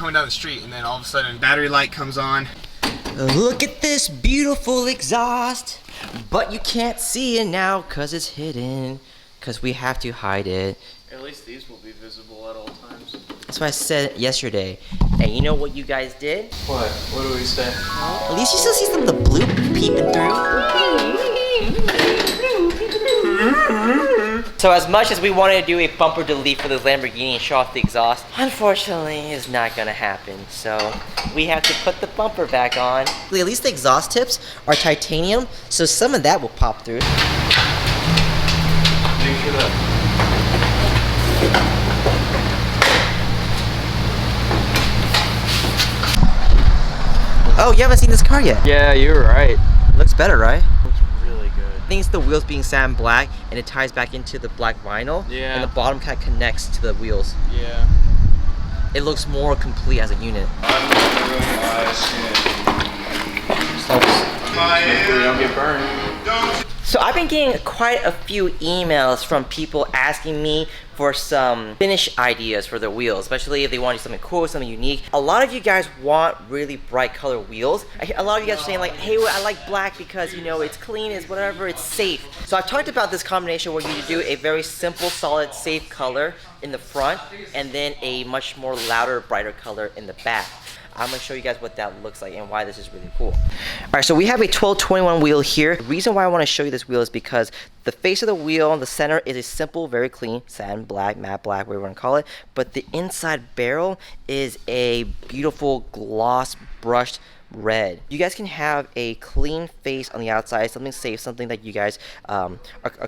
coming down the street, and then all of a sudden, battery light comes on. Look at this beautiful exhaust, but you can't see it now because it's hidden, because we have to hide it. At least these will be visible at all times. That's what I said yesterday. And you know what you guys did? What? What do we say? At least you still see some of the blue peeping through. So as much as we wanted to do a bumper delete for this Lamborghini and show off the exhaust, unfortunately it's not gonna happen. So we have to put the bumper back on. At least the exhaust tips are titanium, so some of that will pop through. Oh, you haven't seen this car yet? Yeah, you're right. Looks better, right? Looks really good. I think it's the wheels being satin black, and it ties back into the black vinyl. Yeah. And the bottom kind of connects to the wheels. Yeah. It looks more complete as a unit. Hopefully don't get burned. So I've been getting quite a few emails from people asking me for some finish ideas for their wheels, especially if they want to do something cool, something unique. A lot of you guys want really bright color wheels. A lot of you guys are saying like, hey, I like black because, you know, it's clean, it's whatever, it's safe. So I've talked about this combination where you do a very simple, solid, safe color in the front, and then a much more louder, brighter color in the back. I'm gonna show you guys what that looks like and why this is really cool. All right, so we have a 1221 wheel here. The reason why I wanna show you this wheel is because the face of the wheel in the center is a simple, very clean, satin black, matte black, whatever you wanna call it. But the inside barrel is a beautiful gloss brushed red. You guys can have a clean face on the outside, something safe, something that you guys are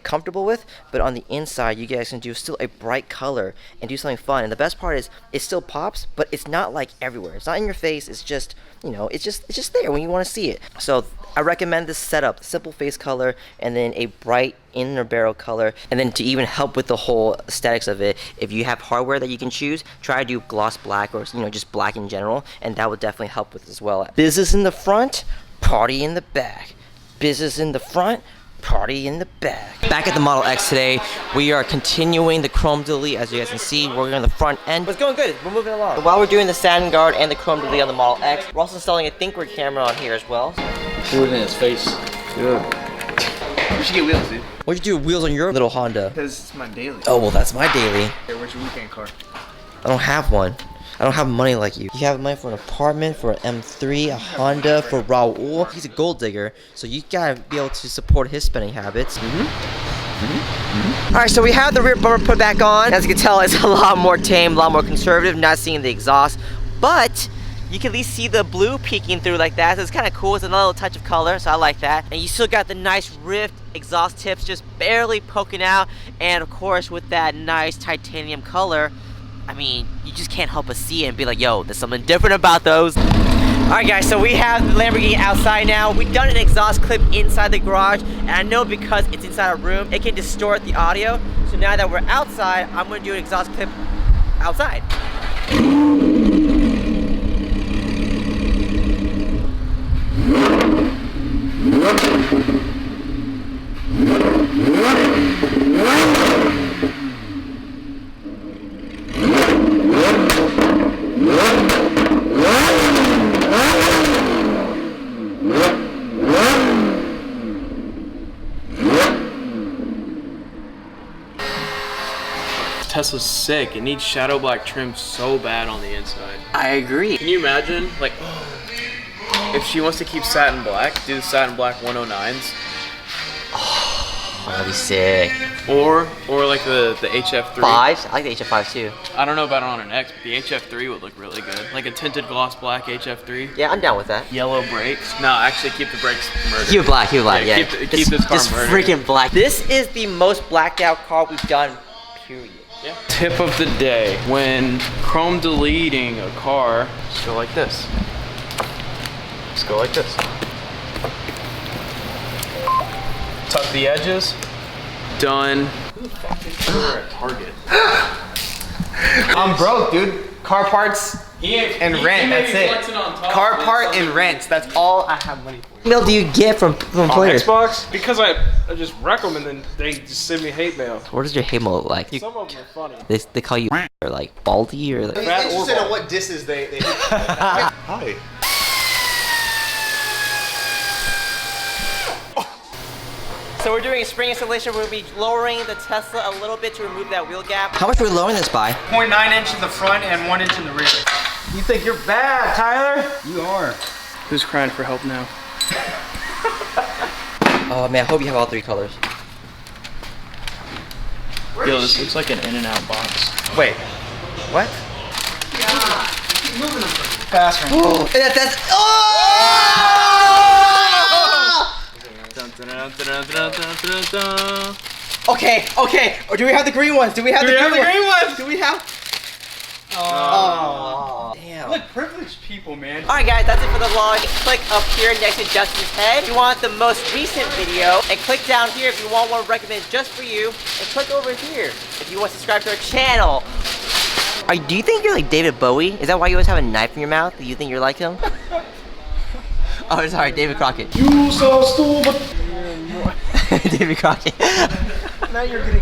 comfortable with, but on the inside you guys can do still a bright color and do something fun. And the best part is it still pops, but it's not like everywhere. It's not in your face. It's just, you know, it's just there when you want to see it. So I recommend this setup: simple face color and then a bright inner barrel color. And then to even help with the whole aesthetics of it, if you have hardware that you can choose, try to do gloss black or, you know, just black in general, and that would definitely help with as well. Business in the front, party in the back. Business in the front, party in the back. Back at the Model X today, we are continuing the chrome delete. As you guys can see, we're on the front end. But it's going good, we're moving along. But while we're doing the satin guard and the chrome delete on the Model X, we're also installing a thinkward camera on here as well. Threw it in his face. Yeah. We should get wheels, dude. What'd you do with wheels on your little Honda? Because it's my daily. Oh, well, that's my daily. Hey, where's your weekend car? I don't have one. I don't have money like you. You have money for an apartment, for an M3, a Honda, for Raul. He's a gold digger, so you gotta be able to support his spending habits. Alright, so we have the rear bumper put back on. As you can tell, it's a lot more tame, a lot more conservative, not seeing the exhaust. But you can at least see the blue peeking through like that, so it's kind of cool. It's another little touch of color, so I like that. And you still got the nice Ryft exhaust tips just barely poking out, and of course with that nice titanium color, I mean, you just can't help but see it and be like, yo, there's something different about those. Alright guys, so we have the Lamborghini outside now. We've done an exhaust clip inside the garage, and I know because it's inside a room, it can distort the audio. So now that we're outside, I'm gonna do an exhaust clip outside. Tesla's sick. It needs shadow black trim so bad on the inside. I agree. Can you imagine, like, if she wants to keep satin black, do the satin black 109s? Oh, that'd be sick. Or like the HF3. 5s? I like the HF5 too. I don't know about it on an X, but the HF3 would look really good. Like a tinted gloss black HF3. Yeah, I'm down with that. Yellow brakes. No, actually keep the brakes murdered. Keep it black, yeah. Keep this car murdered. Freaking black. This is the most blacked out car we've done, period. Yeah. Tip of the day: when chrome deleting a car, just go like this. Just go like this. Tuck the edges. Done. Who the fuck is at Target? I'm broke, dude. Car parts, and rent. That's it. Car part and rent. That's all I have money for. What mail do you get from players? Xbox? Because I just wreck them and then they just send me hate mail. What does your hate mail look like? Some of them are funny. They call you or like baldy or like. He's interested in what disses they Hi. So we're doing a spring installation. We'll be lowering the Tesla a little bit to remove that wheel gap. How much are we lowering this by? 0.9 inch in the front and 1 inch in the rear. You think you're bad, Tyler? You are. Who's crying for help now? Oh man, I hope you have all 3 colors. Yo, this looks like an In-N-Out box. Wait. What? Yeah. Keep moving them faster. Oh, that's Okay. Or do we have the green ones? Do we have the green ones? Do we have? Oh. Damn. Look, privileged people, man. Alright guys, that's it for the vlog. Click up here next to Justin's head if you want the most recent video, and click down here if you want one recommended just for you, and click over here if you want to subscribe to our channel. Do you think you're like David Bowie? Is that why you always have a knife in your mouth? Do you think you're like him? Oh, sorry, David Crockett. You so stupid. David Crockett. Now you're getting